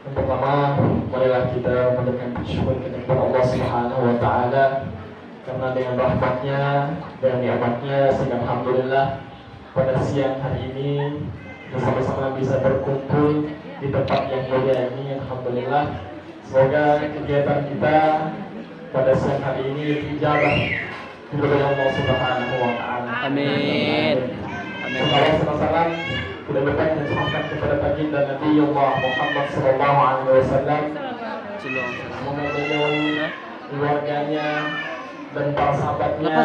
Yang pertama, marilah kita mendengarkan syukur kepada Allah Subhanahu wa taala karena dengan rahmatnya dan nikmatnya sehingga alhamdulillah pada siang hari ini kita sama-sama bisa berkumpul di tempat yang mulia ini. Alhamdulillah, semoga kegiatan kita pada siang hari ini dijabah oleh Allah Subhanahu wa taala. Amin. Salawat serta salam kita berkata disahkan kepada baginda Nabi Allah Muhammad sallallahu alaihi wasallam. Semoga beliau, keluarganya dan para sahabatnya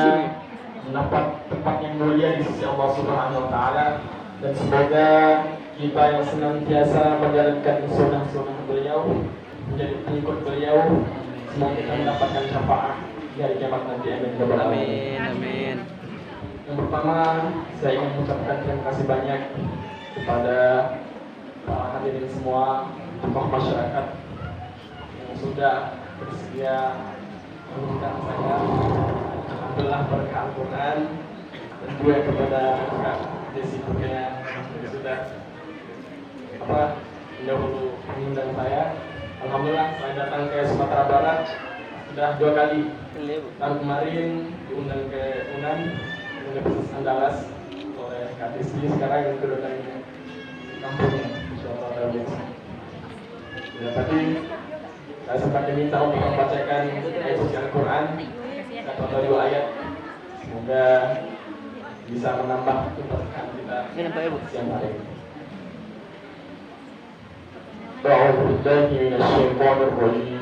mendapat tempat yang mulia di sisi Allah Subhanahu wa taala, dan semoga kita yang senantiasa menjalankan sunnah-sunnah beliau, menjadi pengikut beliau, semoga kita mendapatkan syafaat di hari kiamat nanti. Amin. Amin. Yang pertama, saya ingin mengucapkan terima kasih banyak kepada para hadirin semua, tokoh masyarakat yang sudah bersedia mengundang saya. Alhamdulillah berkah Al-Quran, dan juga kepada Kak Desi Kurnia yang sudah dahulu mengundang saya. Alhamdulillah saya datang ke Sumatera Barat sudah 2 kali. Tahun kemarin diundang ke Unan, Universitas Andalas oleh Kak Desi, sekarang yang kedua kalinya kampungnya insyaallah dari ya, tadi saya sempat diminta untuk membacakan ayat suci Al-Quran satu atau 2 ayat, semoga bisa menambah keberkahan kita siang hari ini. A'udzu billahi minasyaitonir rajim.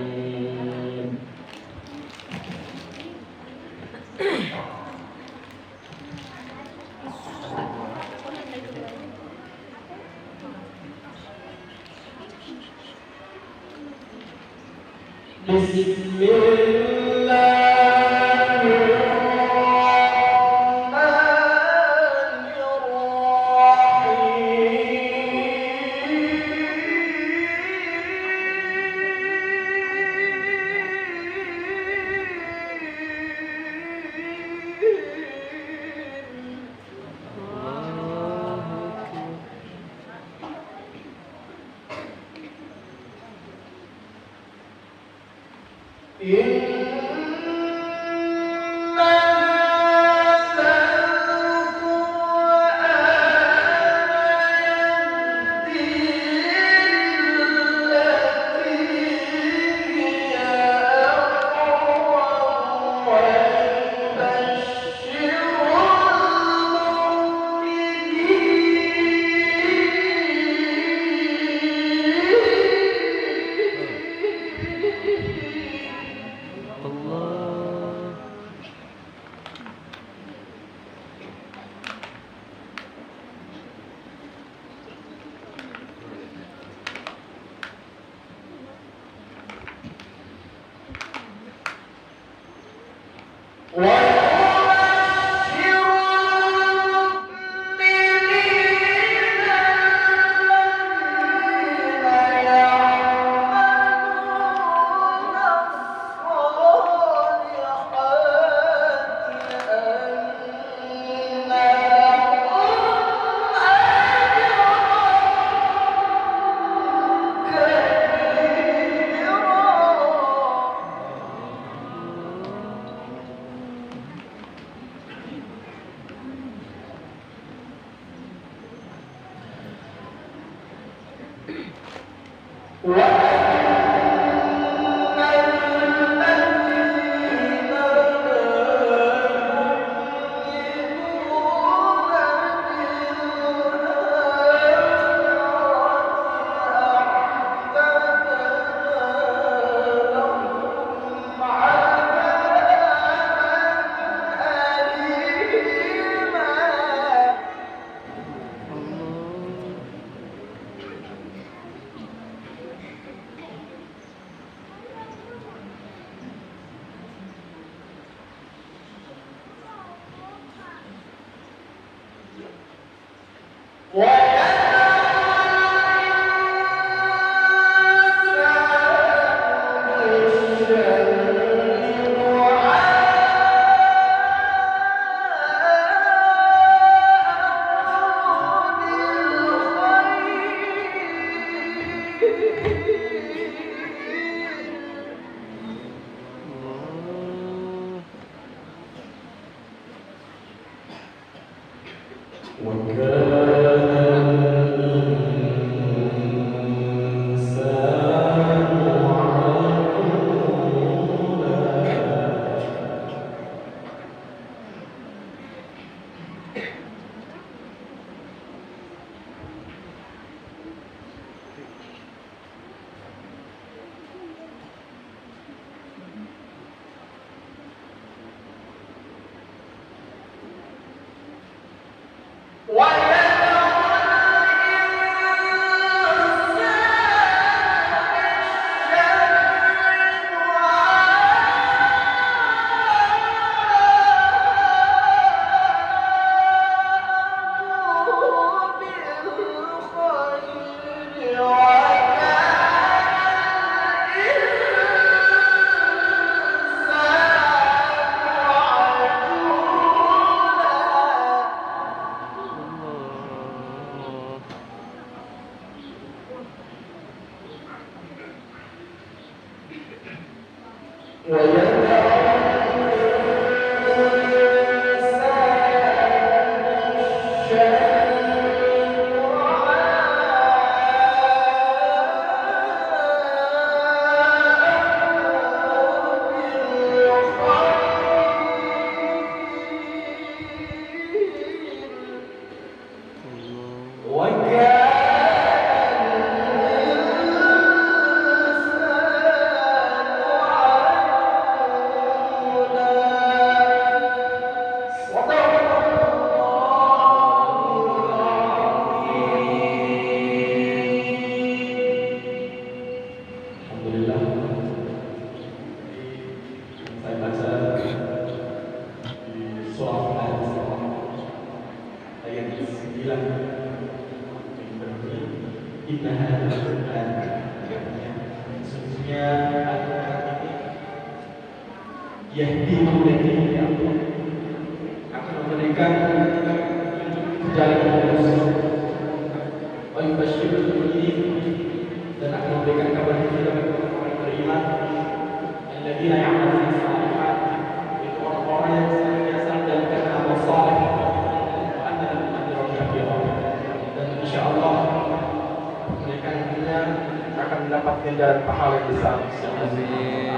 Ganjaran pahala yang besar. Amin.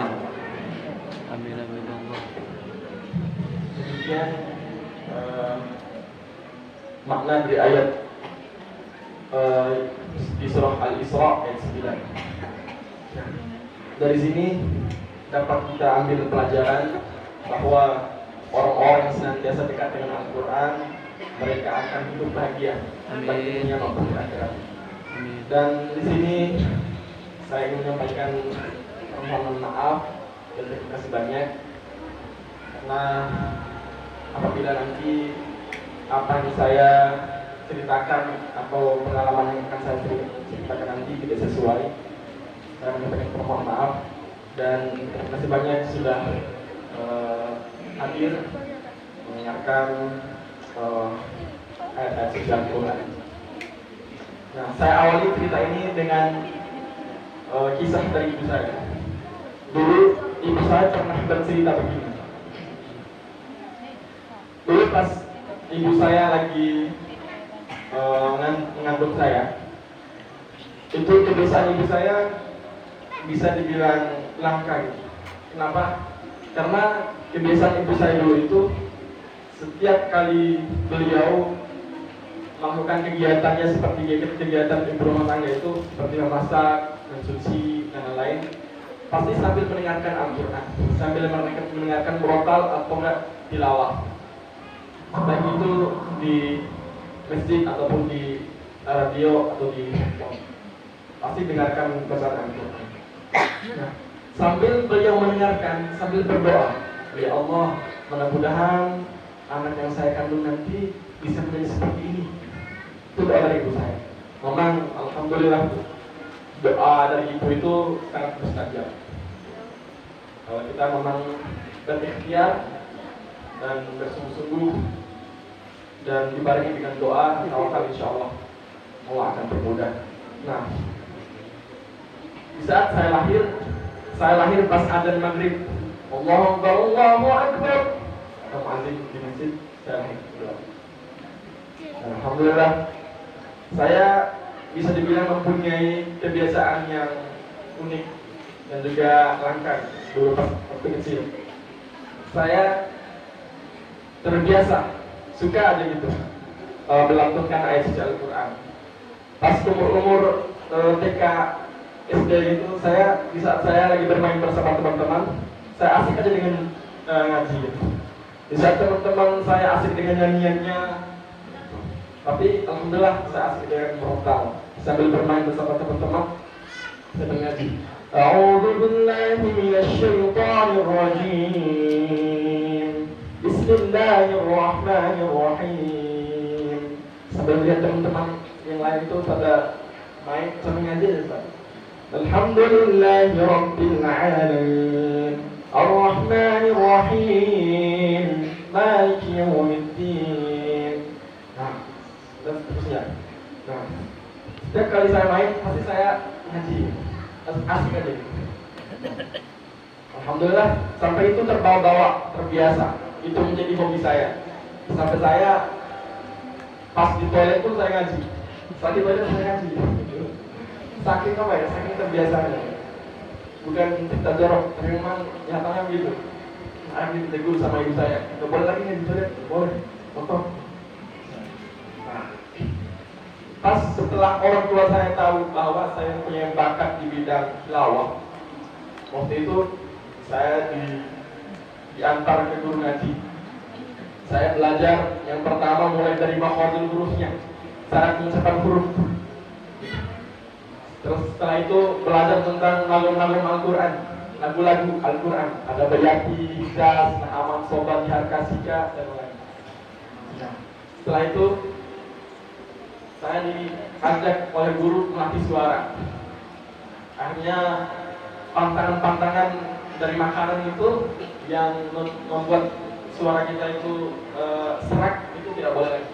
Amin amin Allah. Demikian makna dari ayat di surah Al-Isra ayat 9. Dari sini dapat kita ambil pelajaran bahwa orang-orang yang senantiasa dekat dengan Al-Quran, mereka akan hidup bahagia baik di dunia maupun di akhirat. Dan di sini saya ingin menyampaikan permohonan maaf dan terima kasih banyak karena apabila nanti apa yang saya ceritakan atau pengalaman yang akan saya ceritakan nanti tidak sesuai, saya menyampaikan permohonan maaf dan terima kasih banyak sudah hadir mendengarkan ayat-ayat suci Al-Quran. Nah, saya awali cerita ini dengan kisah dari ibu saya. Dulu ibu saya pernah bercerita begini. Dulu pas ibu saya lagi mengandung saya, itu kebiasaan ibu saya bisa dibilang langka gitu. Kenapa? Karena kebiasaan ibu saya dulu itu setiap kali beliau melakukan kegiatannya seperti kegiatan ibu rumah tangga itu seperti memasak, mencuci, dan lain-lain, pasti sambil mendengarkan Al-Quran, sambil mendengarkan murotal atau enggak tilawah, baik itu di masjid ataupun di radio atau di handphone, pasti dengarkan bacaan Al-Quran. Nah, sambil beliau mendengarkan, sambil berdoa, ya Allah, mudah-mudahan anak yang saya kandung nanti bisa menjadi seperti ini. Itu doa dari ibu saya. Memang alhamdulillah doa dari ibu itu sangat mustajab. Kalau kita memang berikhtiar dan bersungguh-sungguh dan dibarengi dengan doa, tawakal, insya Allah Allah akan permudah. Nah, di saat saya lahir pas adzan maghrib, Allahu Akbar, Allahu Akbar, atau muadzin di masjid, saya lahir. Alhamdulillah, saya bisa dibilang mempunyai kebiasaan yang unik dan juga langka dulu pas waktu kecil. Saya terbiasa suka aja gitu melantunkan ayat suci Al-Quran. Pas umur TK SD itu, saya di saat saya lagi bermain bersama teman-teman, saya asik aja dengan ngaji gitu. Di saat teman-teman saya asik dengan nyanyiannya, tapi alhamdulillah saya asik dengan murotal sambil bermain bersama teman-teman saya mengaji. A'udzu billahi minasy syaithanir rajim. Bismillahirrahmanirrahim. Sambil lihat teman-teman yang lain itu pada main sambil ngaji ya, Pak. Alhamdulillahi rabbil alamin. Ar-Rahmanir Rahim. Maliki yaumiddin. Nah, dan seterusnya. Nah, setiap kali saya main pasti saya ngaji, asik aja. Alhamdulillah sampai itu terbawa-bawa, terbiasa. Itu menjadi hobi saya. Sampai saya pas di toilet pun saya ngaji. Saat di toilet saya ngaji. Saking apa ya? Saking terbiasanya. Bukan kita jorok, tapi memang nyatanya begitu. Saya ditegur sama ibu saya. Nggak boleh lagi ngaji toilet, boleh. Kotor. Nah, pas setelah orang tua saya tahu bahwa saya punya bakat di bidang tilawah, waktu itu saya diantar ke guru ngaji. Saya belajar yang pertama mulai dari makhrajul hurufnya, cara pengucapan huruf. Terus setelah itu belajar tentang nagum-nagum Al-Quran, lagu-lagu Al-Quran. Ada Bayati, Hijaz, Aman, Sobat, Harkasika, dan lain-lain. Nah, setelah itu saya diajak oleh guru melatih suara. Akhirnya pantangan-pantangan dari makanan itu yang membuat suara kita itu serak itu tidak boleh lagi.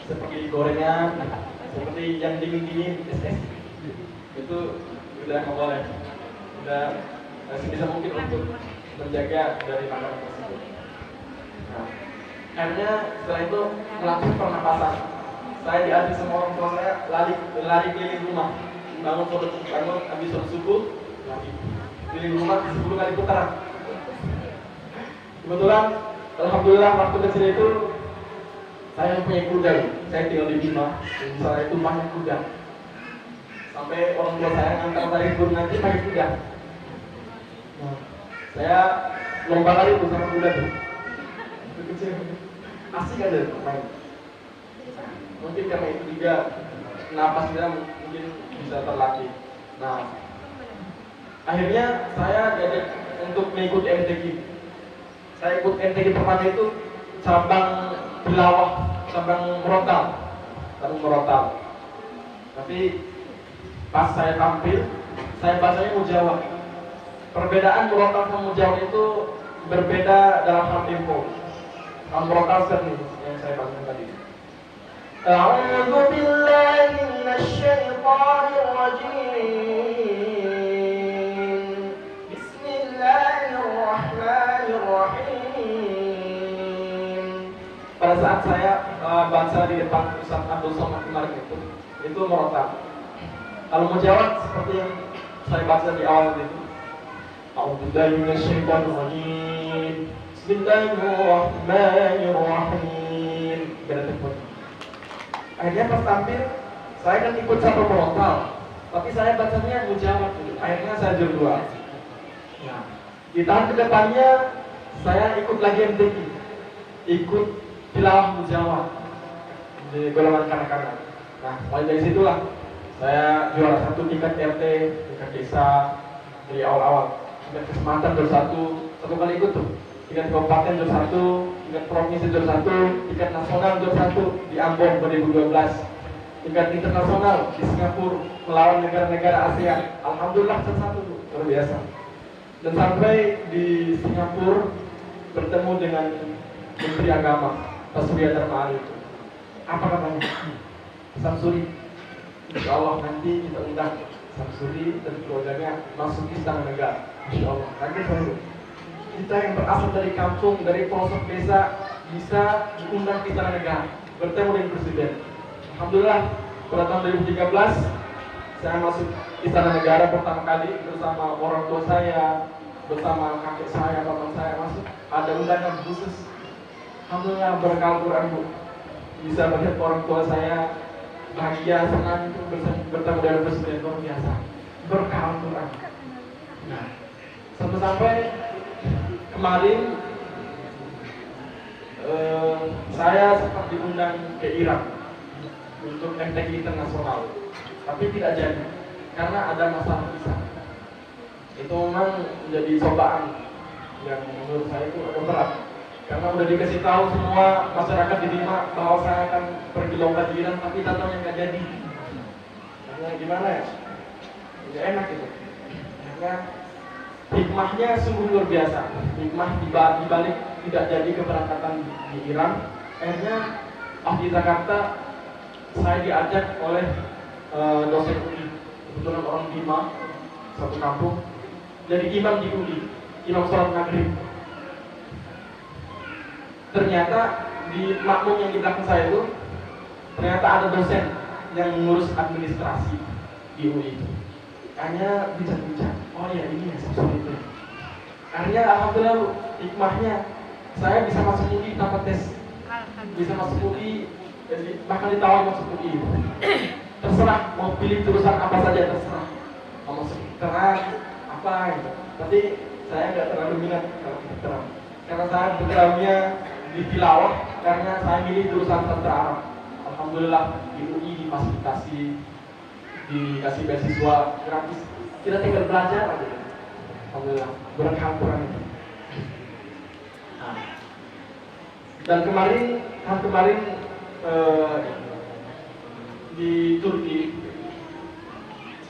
Seperti gorengan, seperti yang dingin-dingin, itu udah nggak boleh. Udah sebisa mungkin untuk menjaga dari makanan tersebut. Nah, akhirnya setelah itu melatih pernapasan. Saya diajak sama orang tua saya lari keliling rumah, bangun habis sholat subuh, lari keliling rumah 10 kali putaran. Kebetulan, alhamdulillah waktu kecil itu saya punya kuda. Saya tinggal di Bima, di sana itu banyak kuda. Sampai orang tua saya ngantar dari guru nanti pakai kuda. Nah, saya lomba lari tuh sama kuda tuh. Itu kecil, asik aja main. Mungkin karena itu juga napas kita mungkin bisa terlatih. Nah, akhirnya saya diajak untuk mengikuti MTQ. Saya ikut MTQ pertama itu cabang tilawah, cabang murotal. Tapi pas saya tampil, saya bacanya mujawab. Perbedaan murotal sama mujawab itu berbeda dalam hal tempo. Kalau murotal seni yang saya bacakan tadi. A'udzu billahi minasy syaithanir rajim. Bismillahirrahmanirrahim. Pada saat saya baca di depan Ustaz Abdul Somad kemarin itu murotal. Kalau mujawab seperti yang saya baca di awal itu, A'udzu billahi minasy syaithanir rajim. Bismillahirrahmanirrahim. Beda tempo. Akhirnya pas tampil, saya kan ikut satu murotal, tapi saya bacanya mujawab. Akhirnya saya juara 2. Nah, di tahun kedepannya saya ikut lagi MTQ, ikut tilawah mujawab di golongan kanak-kanak. Nah, mulai dari situlah saya juara 1 tingkat RT, tingkat desa dari awal-awal. Tingkat kecamatan juara 1 kali ikut tuh. Tingkat kabupaten juara 1, tingkat provinsi juara 1, tingkat nasional juara 1 di Ambon 2012. Tingkat internasional di Singapura melawan negara-negara Asia. Alhamdulillah satu luar biasa. Dan sampai di Singapura bertemu dengan Menteri Agama Pak Surya Dharma Ali. Apa katanya? Samsuri, insya Allah nanti kita undang Samsuri dan keluarganya masuk istana negara. Insya Allah. Kaget saya. Kita yang berasal dari kampung, dari pelosok desa bisa diundang ke istana negara, bertemu dengan presiden. Alhamdulillah pada tahun 2013 saya masuk istana negara pertama kali bersama orang tua saya, bersama kakek saya, paman saya masuk. Ada undangan khusus. Alhamdulillah berkah Al-Quran Bu. Bisa melihat orang tua saya bahagia, senang bertemu dengan presiden, luar biasa. Berkah Al-Quran. Nah, sampai kemarin saya sempat diundang ke Irak untuk MTQ internasional, tapi tidak jadi karena ada masalah visa. Itu memang menjadi cobaan yang menurut saya itu agak berat, karena udah dikasih tahu semua masyarakat di Bima bahwa saya akan pergi lomba di Iran, tapi datangnya nggak jadi. Karena gimana ya? Nggak enak gitu. Karena hikmahnya sungguh luar biasa. Hikmah dibalik tidak jadi keberangkatan di Iran. Akhirnya di Jakarta saya diajak oleh dosen UI, kebetulan orang Bima, satu kampung, jadi imam di UI. imam sholat maghrib. Ternyata di makmum yang di belakang saya itu ternyata ada dosen yang mengurus administrasi di UI itu. Hanya bincang-bincang, oh ya ini ya seperti itu. Akhirnya alhamdulillah hikmahnya saya bisa masuk UI tanpa tes, bisa masuk UI, bahkan ditawar masuk UI. Terserah mau pilih jurusan apa saja terserah, mau masuk kedokteran apa gitu. Tapi saya nggak terlalu minat kalau kedokteran, karena saya bergeraknya di tilawah, karena saya milih jurusan sastra Arab. Alhamdulillah di UI difasilitasi, dikasih beasiswa gratis, kita tinggal belajar aja. Alhamdulillah berkah-berkah itu. Nah, dan kemarin di Turki,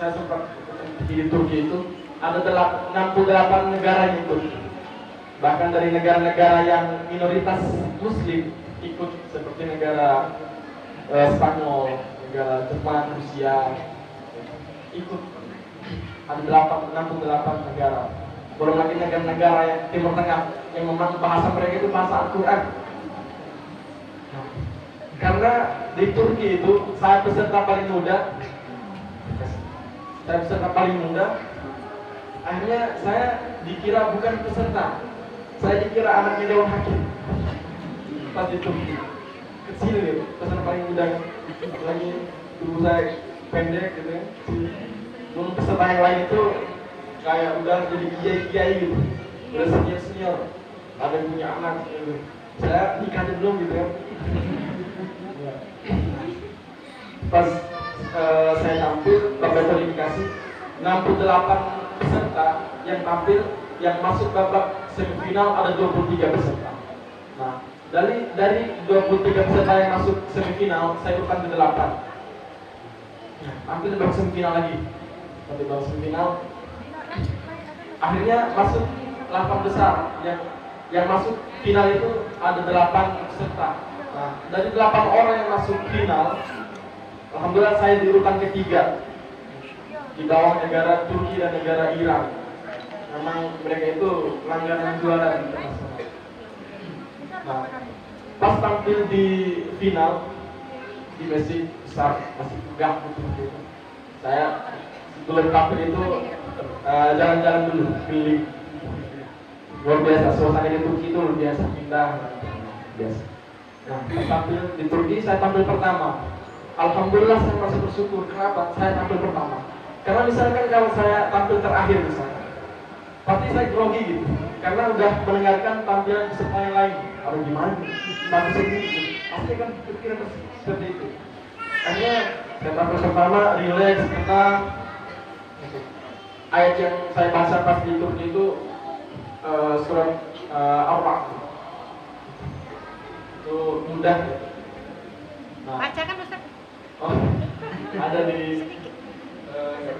saya sempat di Turki itu ada 68 negara yang ikut. Bahkan dari negara-negara yang minoritas Muslim ikut, seperti negara Spanyol, negara Jerman, Rusia ikut. Ada 68 negara. Belum lagi negara-negara yang Timur Tengah yang memang bahasa mereka itu bahasa Al-Quran. Nah, karena di Turki itu saya peserta paling muda, akhirnya saya dikira bukan peserta, saya dikira anaknya Dewan Hakim. Pas di Turki kecil gitu, peserta paling muda, lagi tubuh saya pendek gitu ya. Belum peserta yang lain itu kayak udah jadi kiai gitu, udah senior, ada yang punya anak gitu. Saya nikahnya belum gitu ya. Pas saya tampil babak kualifikasi, 68 peserta yang tampil, yang masuk babak semifinal ada 23 peserta. Nah, dari 23 peserta yang masuk semifinal, saya urutan ke 8. Nah, tampil di babak semifinal lagi. Tapi babak semifinal akhirnya masuk 8 besar. Yang masuk final itu ada 8 peserta. Nah, dari 8 orang yang masuk final, alhamdulillah saya di urutan ketiga, di bawah negara Turki dan negara Iran. Memang mereka itu langganan juara internasional. Nah, pas tampil di final di masjid besar, masih megah gitu. Saya sebelum tampil itu jalan-jalan dulu, keliling. Luar biasa, suasana di Turki itu luar biasa, indah, biasa. Nah, pas tampil di Turki saya tampil pertama. Alhamdulillah saya merasa bersyukur. Kenapa? Saya tampil pertama. Karena misalkan kalau saya tampil terakhir misalnya, pasti saya grogi gitu. Karena udah mendengarkan tampilan peserta yang lain. Kalau gimana? Tampil sendiri, pasti kan pikiran seperti itu. Akhirnya saya tampil pertama, relax, tenang. Ayat yang saya baca pas di Turki itu surat Ar-Ra'd. Itu mudah. Nah, baca kan Ustaz? Oh, ada di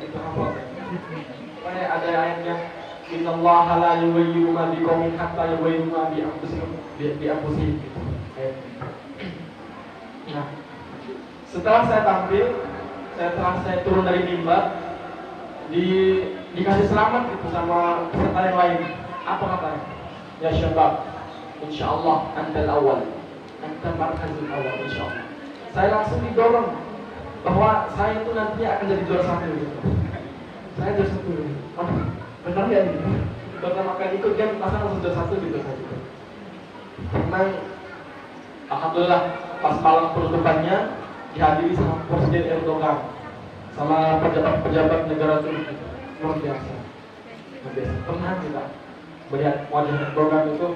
itu hafal. Pokoknya ada ayatnya, innallaha la yughayyiru ma biqaumin hatta yughayyiru ma bi anfusihim. Nah, setelah saya tampil, setelah saya turun dari mimbar, dikasih selamat gitu sama peserta yang lain. Apa katanya? Ya syabab, insyaallah antal awal, antal markazul awal insyaallah. Saya langsung didorong bahwa saya itu nantinya akan jadi juara satu gitu. Saya juara satu. Oh, benar ya ini? Pertama kali ikut kan masa langsung juara satu gitu saya gitu. Memang alhamdulillah pas malam penutupannya dihadiri sama Presiden Erdogan, sama pejabat-pejabat negara Turki. Luar biasa. Pernah kita melihat wajah Erdogan itu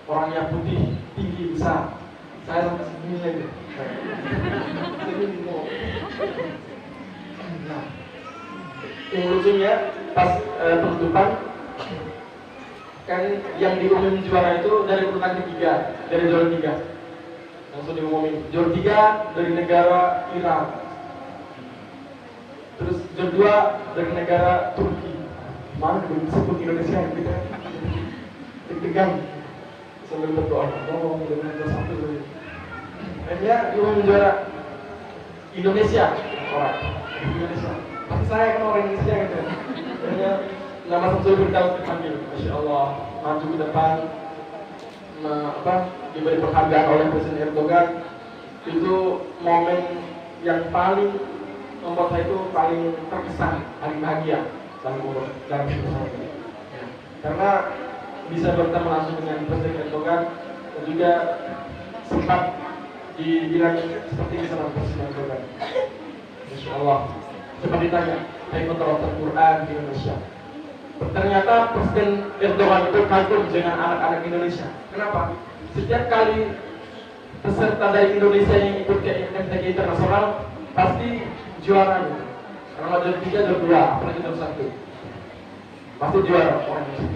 orangnya putih, tinggi, besar. Saya sampai segini aja. Nah, yang lucunya pas penutupan kan yang diumumin juara itu dari urutan ketiga, dari juara 3. Langsung diumumin juara 3 dari negara Iran. Terus juara 2 dari negara Turki. Mana disebut Indonesia gitu kan? Deg-degan sambil berdoa, oh mudah-mudahan juara 1. Akhirnya diumumin juara Indonesia, orang Indonesia. Tapi saya kan orang Indonesia gitu. Akhirnya nama Samsul Firdaus dipanggil, Masya Allah, maju ke depan, diberi penghargaan oleh Presiden Erdogan. Itu momen yang paling membuat saya itu paling terkesan, paling bahagia dalam hidup saya. Ya. Karena bisa bertemu langsung dengan Presiden Erdogan dan juga sempat dibilang seperti ini sama Presiden Erdogan. Masya Allah. Sempat ditanya, saya ikut Al-Quran di Indonesia. Ternyata Presiden Erdogan itu kagum dengan anak-anak Indonesia. Kenapa? Setiap kali peserta dari Indonesia yang ikut ke MTQ internasional pasti juaranya. Kalau juara 3, juara 2, apalagi juara 1. Pasti juara.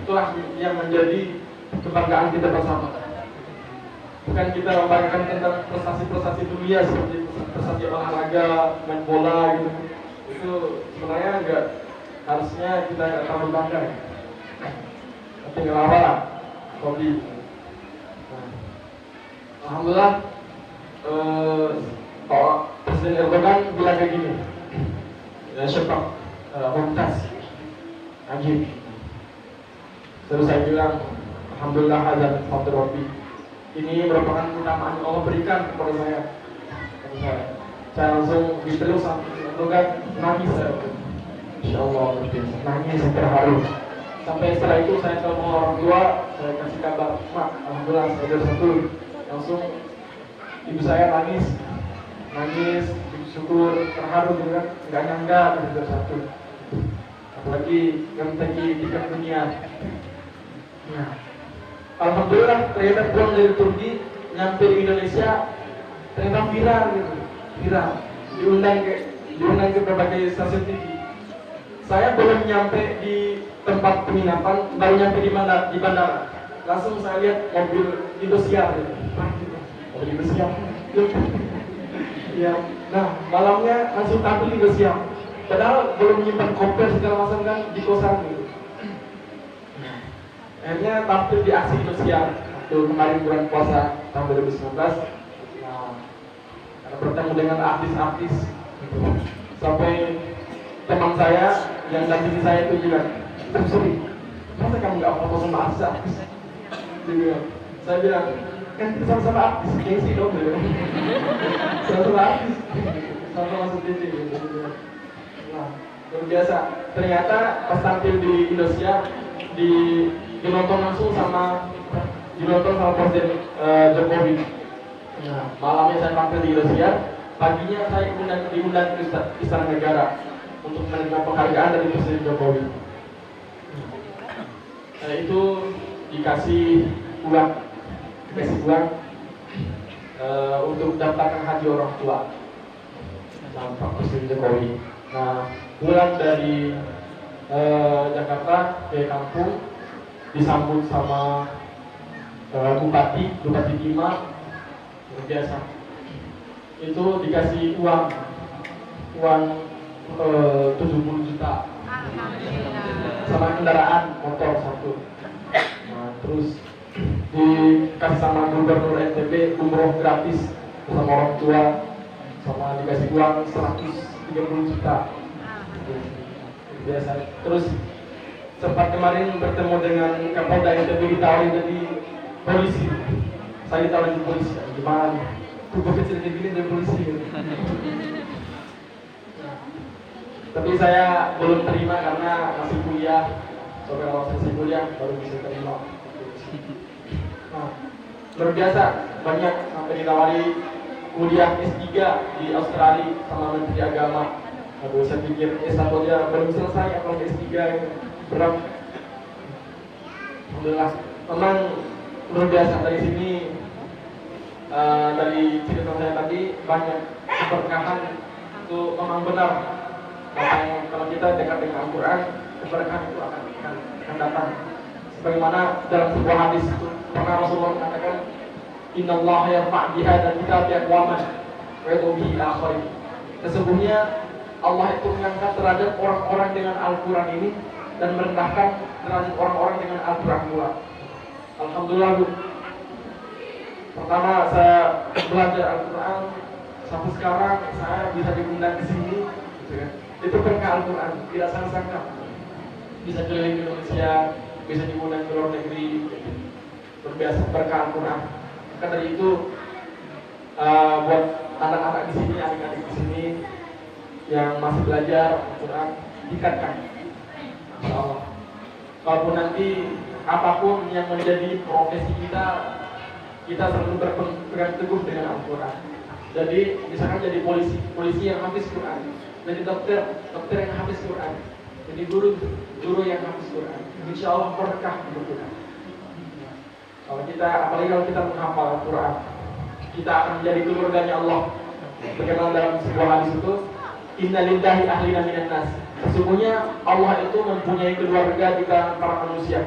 Itulah yang menjadi kebanggaan kita bersama. Bukan kita membanggakan tentang prestasi-prestasi dunia seperti prestasi olahraga, main bola gitu. Itu sebenarnya enggak, harusnya kita enggak terlalu bangga. Tapi enggak apa-apa lah, hobi. Alhamdulillah, Presiden Erdogan bilang kayak gini, Syafaq Mumtaz Ajib. Terus saya bilang, Alhamdulillah azan fadl Rabbi. Ini merupakan keutamaan yang Allah berikan kepada saya. Saya langsung diterima sama Erdogan, nangis saya. Insya Allah, nangis terharu. Sampai setelah itu saya telepon orang tua, saya kasih kabar, Mak, Alhamdulillah saya juara 1. Langsung ibu saya nangis, syukur, terharu gitu kan, nggak nyangka juara 1. Apalagi yang tinggi di dunia. Nah, alhamdulillah ternyata pulang dari Turki, nyampe di Indonesia, ternyata viral gitu, diundang ke berbagai stasiun TV. Saya belum nyampe di tempat penginapan, baru nyampe di bandara. Langsung saya lihat mobil Indosiar gitu. Mobil Indosiar. Ya, nah malamnya langsung tampil Indosiar. Padahal belum nyimpan koper segala macam kan di kosan gitu. Akhirnya tampil di aksi Indosiar waktu kemarin bulan puasa tahun 2019. Nah, karena bertemu dengan artis-artis gitu. Sampai teman saya yang dampingi saya itu juga, sorry, masa kamu nggak foto sama artis? Saya bilang, kan kita sama-sama artis, gengsi dong gitu. Sama-sama artis, sama-sama masuk TV gitu. Nah, luar biasa. Ternyata pas tampil di Indosiar, dinonton langsung sama Presiden Jokowi. Nah, malamnya saya tampil di Indosiar, paginya saya diundang ke Istana Negara untuk menerima penghargaan dari Presiden Jokowi. Nah, itu dikasih uang untuk daftarkan haji orang tua sama Pak Presiden Jokowi. Nah, pulang dari Jakarta ke kampung disambut sama Bupati Bima, luar biasa. Itu dikasih uang 70 juta sama kendaraan motor 1. Nah, terus dikasih sama Gubernur NTB umroh gratis bersama orang tua, sama dikasih uang 130 juta. Biasa. Terus sempat kemarin bertemu dengan Kapolda NTB, ditawarin jadi polisi. Saya ditawarin jadi polisi. Gimana? Tubuh kecil kayak gini jadi polisi gitu. Tapi saya belum terima karena masih kuliah. Sampai kalau selesai kuliah baru bisa terima. Nah, luar biasa, banyak sampai ditawari kuliah S3 di Australia sama Menteri Agama. Aduh, saya pikir S1 aja belum selesai, apalagi S3 yang berat. Alhamdulillah, memang luar biasa. Dari sini, dari cerita saya tadi, banyak keberkahan itu memang benar. Kalau kita dekat dengan Al-Quran, keberkahan itu akan datang. Sebagaimana dalam sebuah hadis itu pernah Rasulullah mengatakan, Innallaha yarfa' bihadzal kitabi aqwaman wa yad'u bihi akharin. Sesungguhnya Allah itu mengangkat terhadap orang-orang dengan Al-Quran ini dan merendahkan terhadap orang-orang dengan Al-Quran pula. Alhamdulillah, Bu. Pertama saya belajar Al-Quran, sampai sekarang saya bisa diundang ke sini gitu kan. Itu berkah Al-Quran, tidak sangka-sangka. bisa keliling Indonesia, bisa diundang ke luar negeri, berbiasa berkah Al-Quran. Maka dari itu buat anak-anak di sini, adik-adik di sini yang masih belajar Al-Quran, tingkatkan. Insya Allah. Walaupun nanti apapun yang menjadi profesi kita, kita selalu berpegang teguh dengan Al-Quran. Jadi misalkan jadi polisi yang hafiz Quran, jadi dokter yang hafiz Quran, jadi guru yang hafiz Quran. Insya Allah berkah untuk kita. Kalau kita, apalagi kalau kita menghafal Al-Quran, kita akan menjadi keluarganya Allah. Bagaimana dalam sebuah hadis itu, Inna lillahi ahlina minan nas. Sesungguhnya Allah itu mempunyai keluarga di kalangan para manusia.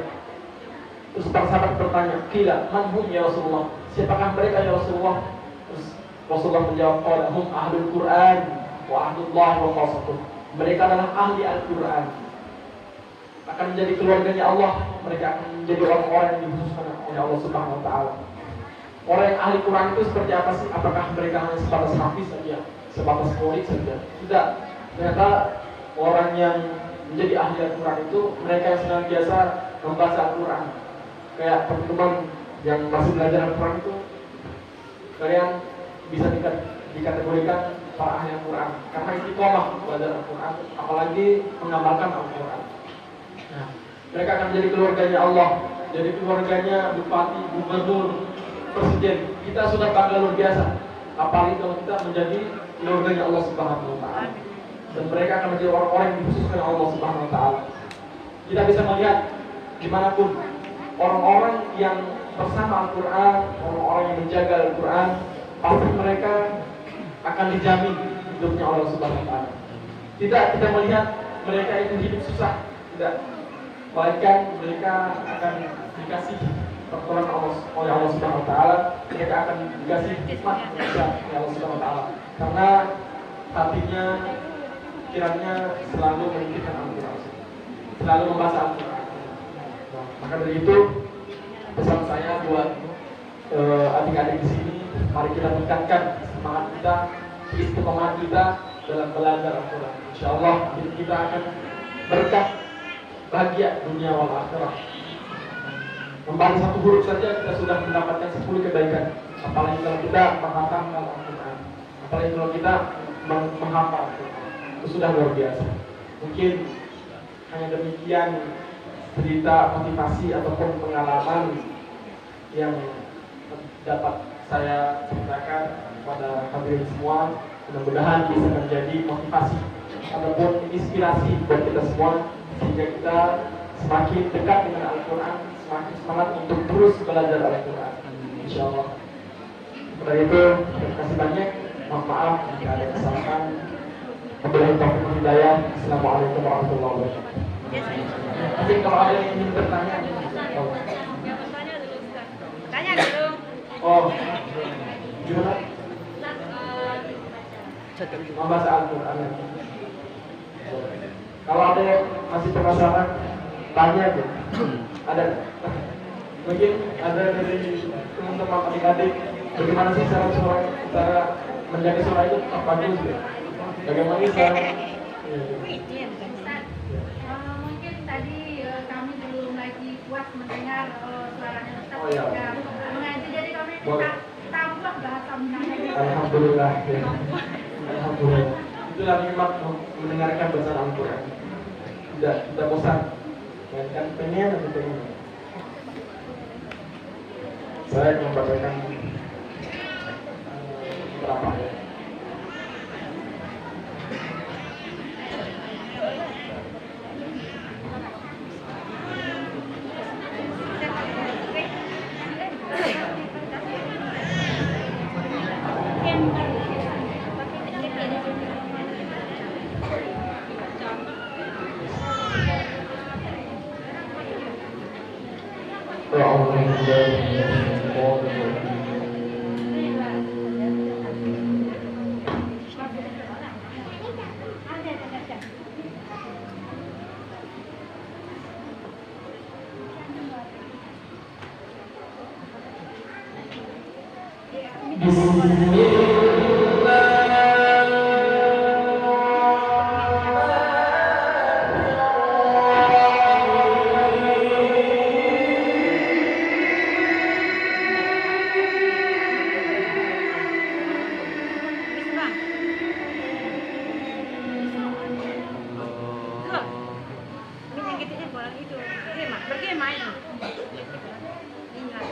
Terus para sahabat bertanya, "Qila man hum ya Rasulullah?" Siapakah mereka ya Rasulullah? Terus Rasulullah menjawab, "Qala hum ahlul Quran wa ahlullah wa khassatuh." Mereka adalah ahli Al-Quran. Akan menjadi keluarganya Allah, mereka akan menjadi orang-orang yang dikhususkan oleh Allah Subhanahu wa taala. Orang yang ahli Quran itu seperti apa sih? Apakah mereka hanya sebatas hafiz saja, sebatas murid saja? Tidak. Ternyata orang yang menjadi ahli Al-Quran itu mereka yang senantiasa membaca Al-Quran. Kayak teman-teman yang masih belajar Al-Quran itu, kalian bisa dikategorikan para ahli Al-Quran karena istiqomah belajar Al-Quran, apalagi mengamalkan Al-Quran. Nah, mereka akan menjadi keluarganya Allah, jadi keluarganya bupati, gubernur, presiden. Kita sudah bangga luar biasa, apalagi kalau kita menjadi keluarganya Allah Subhanahu wa taala. Dan mereka akan menjadi orang-orang yang dikhususkan Allah Subhanahu wa taala. Kita bisa melihat dimanapun orang-orang yang bersama Al-Quran, orang-orang yang menjaga Al-Quran, pasti mereka akan dijamin hidupnya Allah Subhanahu wa taala. Tidak kita melihat mereka itu hidup susah, tidak. Melainkan mereka akan dikasih pertolongan Allah oleh Allah Subhanahu wa taala, mereka akan dikasih hikmah oleh Allah Subhanahu wa taala. Karena hatinya kiranya selalu memikirkan Al-Quran, selalu membaca Al-Quran. Nah, maka dari itu pesan saya buat adik-adik di sini, mari kita tingkatkan semangat kita, istiqomah kita dalam belajar Al-Quran. Insyaallah hidup kita akan berkah, bahagia dunia wal akhirah. Membaca satu huruf saja kita sudah mendapatkan 10 kebaikan. Apalagi kalau kita menghafalkan Al-Quran, apalagi kalau kita menghafal Al-Quran, itu sudah luar biasa. Mungkin hanya demikian cerita motivasi ataupun pengalaman yang dapat saya ceritakan kepada hadirin semua. Mudah-mudahan bisa menjadi motivasi ataupun inspirasi buat kita semua, sehingga kita semakin dekat dengan Al-Quran, semakin semangat untuk terus belajar Al-Quran. InsyaAllah. Dari itu, terima kasih banyak. Mohon maaf jika ada kesalahan. Wabillahi taufiq wal hidayah. Assalamualaikum warahmatullahi wabarakatuh. Mungkin kalau ada yang ingin bertanya, tanya dulu. oh, gimana? Membaca Al-Quran. Kalau ada yang masih penasaran, tanya aja. Ada, mungkin ada dari teman-teman adik-adik, bagaimana sih cara menjaga suara itu bagus ya? Bagaimana bisa? Mungkin tadi kami belum lagi kuat mendengar suaranya Ustaz. Oh, iya. Mengaji, jadi kami Boleh. tambah bahasa Minangkabau. Alhamdulillah. Ya. Alhamdulillah. Itulah nikmat mendengarkan bacaan Al-Quran. Tidak bosan. Kan pengen atau pengen. Saya akan membacakan berapa ya. kita orang itu bergema itu. Ingat.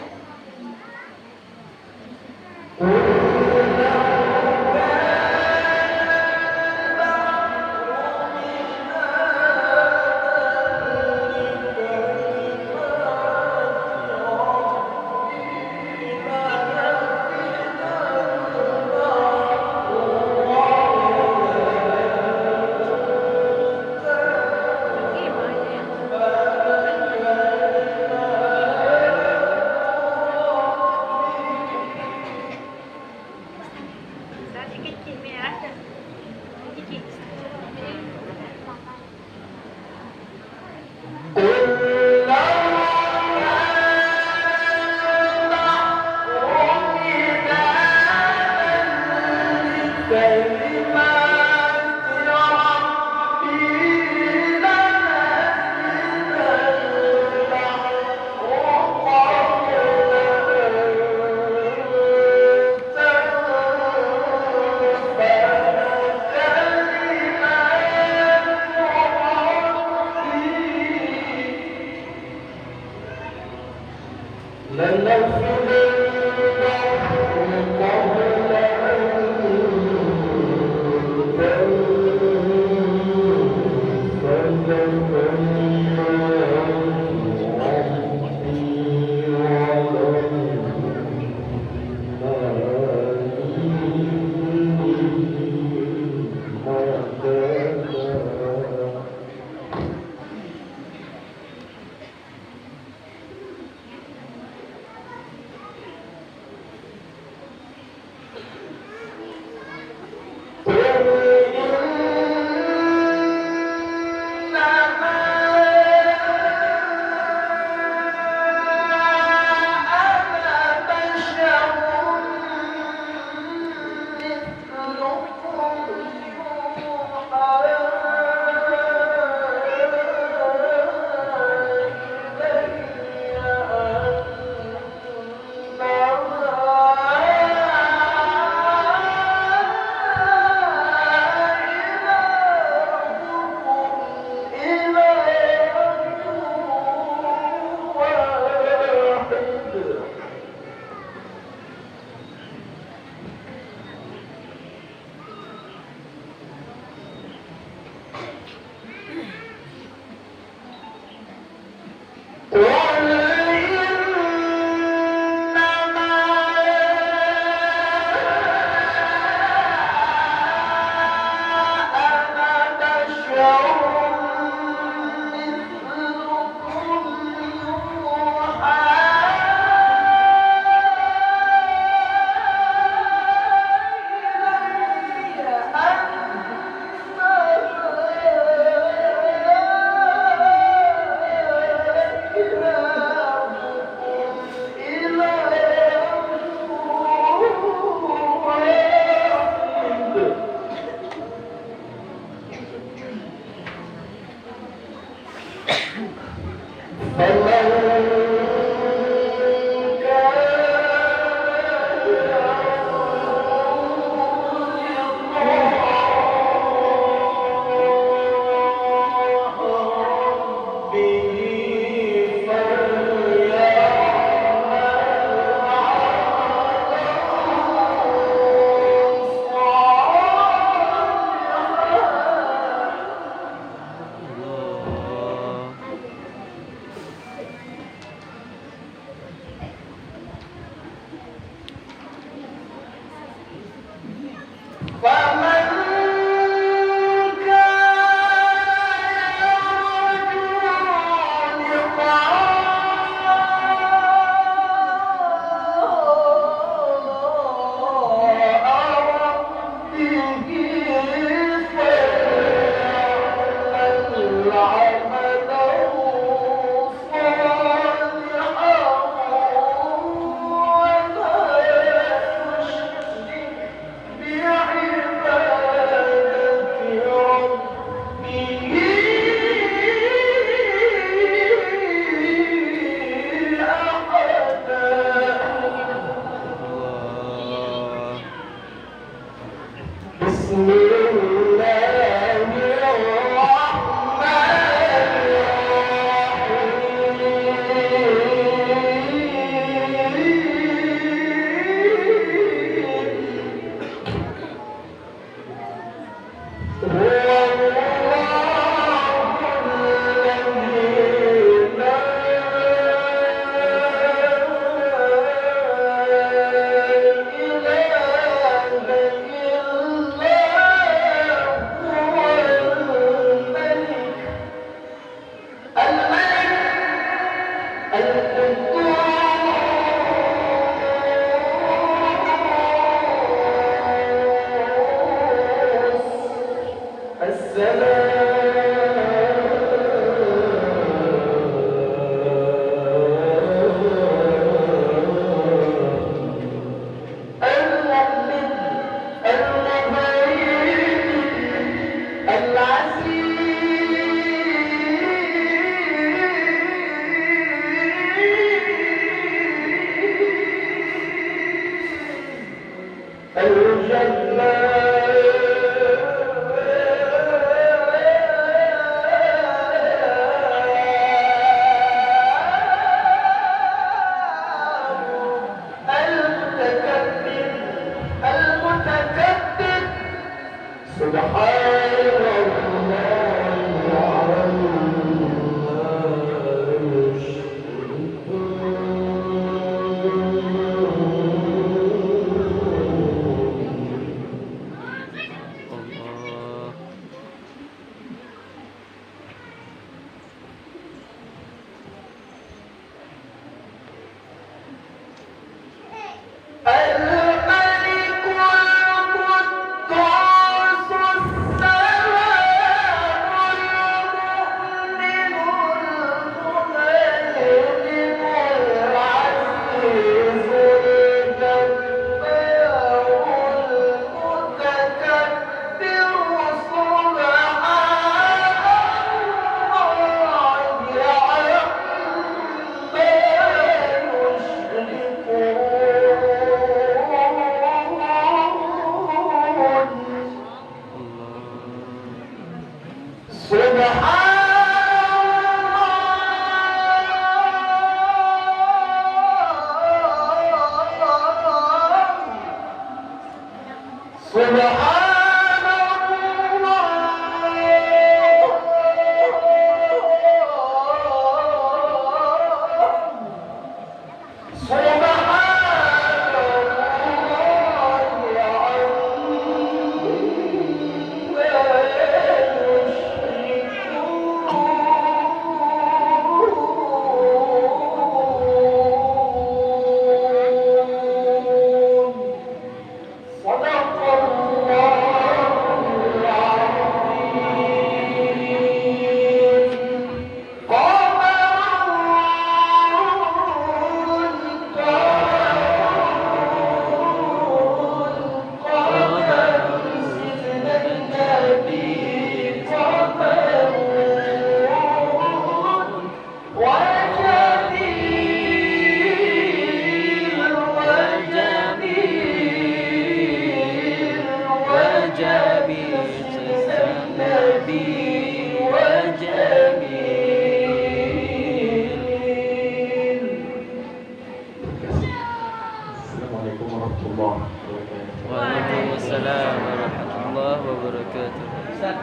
Waalaikumsalam warahmatullahi wabarakatuh. Ustaz,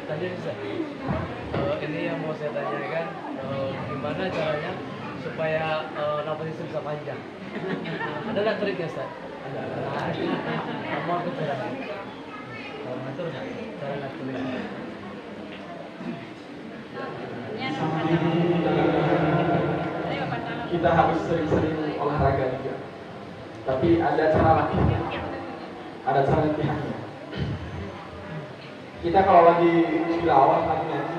tadi Ustaz, ini yang mau saya tanyakan, gimana caranya supaya nafas itu bisa panjang? Ada nggak triknya Ustaz? Ada. Kamu aku caranya. Kalau ngatur nggak? Cara ngaturnya. Kita harus sering-sering olahraga juga. Tapi ada cara latihannya. Ada cara latihannya. Kita kalau lagi tilawah lagi ngaji,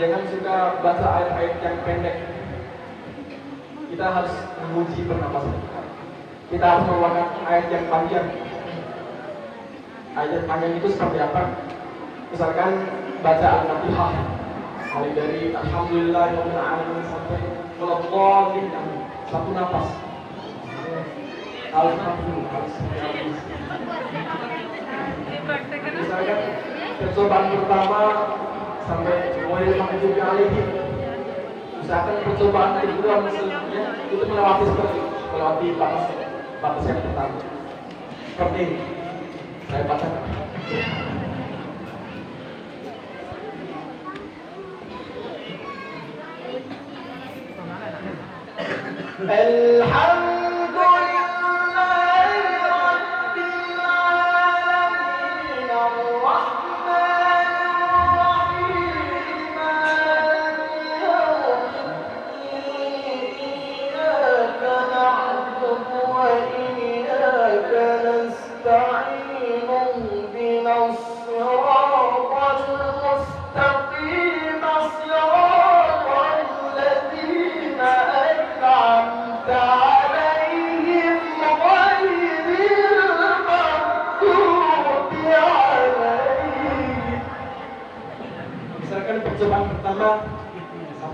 jangan suka baca ayat-ayat yang pendek. Kita harus menguji pernapasan kita. Kita harus membaca ayat yang panjang. Ayat yang panjang itu seperti apa? Misalkan baca Al-Fatihah, mulai dari Alhamdulillahirabbil alamin sampai Waladhdallin, satu napas. Alhamdulillah. Misalkan percobaan pertama sampai mulai maghdubi alaihim. Misalkan percobaan kedua misalnya itu melewati batas yang pertama. Seperti ini. Saya bacakan.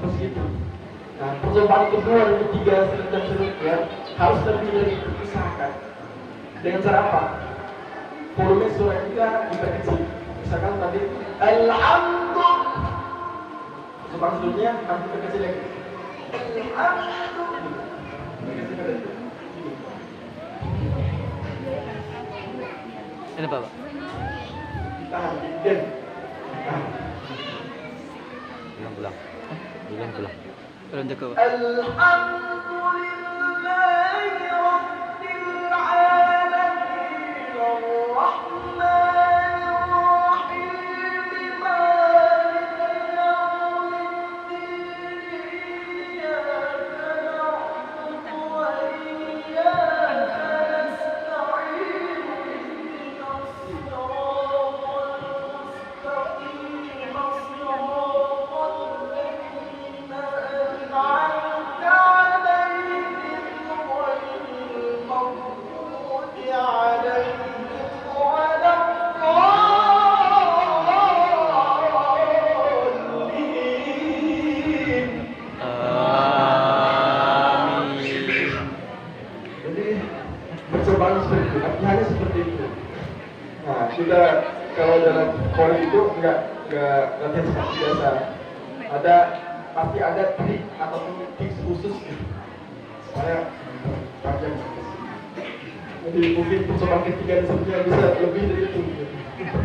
terus gitu. Nah, percobaan kedua dan ketiga dan seterusnya harus terjadi dipisahkan. Dengan cara apa? Volume suara kita diperkecil. Misalkan tadi Alhamdulillah. Percobaan sebelumnya harus diperkecil lagi. Alhamdulillah. Diperkecil lagi. Ini Pak. Tahan, dan tahan. Belum pulang. Belum pulang. Belum cukup. Alhamdulillahi Rabbil Alamin Ar-Rahmanir Rahim Malikil Yawmiddin Iyyaka na'budu wa iyyaka nasta'in Ihdinas siratal mustaqim Siratal ladzina an'amta 'alaihim ghairil maghdubi 'alaihim waladdallin. Amin. Jadi percobaan seperti itu, latihannya seperti itu. Nah, kita kalau dalam kor itu enggak latihan seperti biasa. Pasti ada trik ataupun tips khusus gitu. Supaya panjang. Jadi mungkin percobaan ketiga dan seterusnya bisa lebih dari itu. Gitu.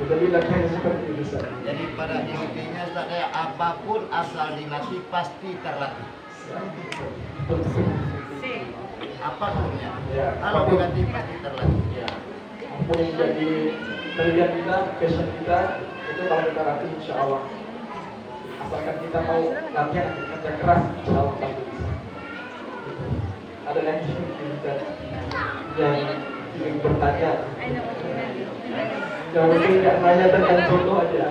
Jadi latihannya seperti itu bisa. Jadi pada intinya saya apapun asal dilatih pasti terlatih. Apapun ya. Ya, Kalau apapun. dilatih pasti terlatih. Ya, apa yang jadi pilihan kita, passion kita, itu kalau kita latih insya Allah. Asalkan kita mau latihan, kerja keras, insya Allah pasti bisa. Ada lagi kita yang ingin bertanya. Yang mungkin nggak nanya tentang contoh aja.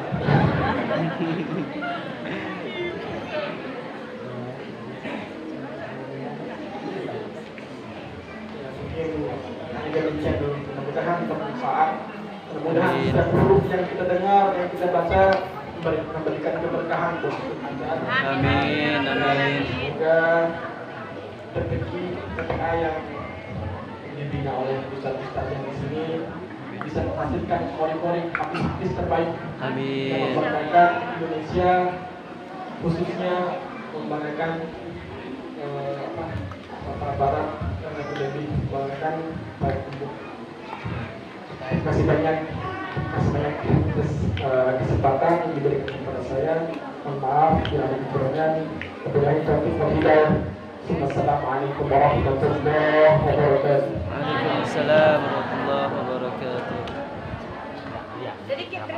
Mungkin hanya demikian dulu. Mudah-mudahan bermanfaat. Mudah-mudahan setiap huruf yang kita dengar, yang kita baca memberikan keberkahan buat kita. Amin. Amin. Semoga rezeki TPA yang dibina oleh ustaz-ustaz yang di sini bisa menghasilkan kori-kori hadis terbaik yang Amin. membanggakan Indonesia, khususnya membanggakan Sumatera Barat karena menjadi membanggakan baik untuk. Terima kasih banyak atas kesempatan yang diberikan kepada saya. Mohon maaf bila ada kekurangan. Wabillahi taufiq wal hidayah. Assalamualaikum warahmatullahi wabarakatuh. Waalaikumsalam warahmatullahi wabarakatuh. Jadi kita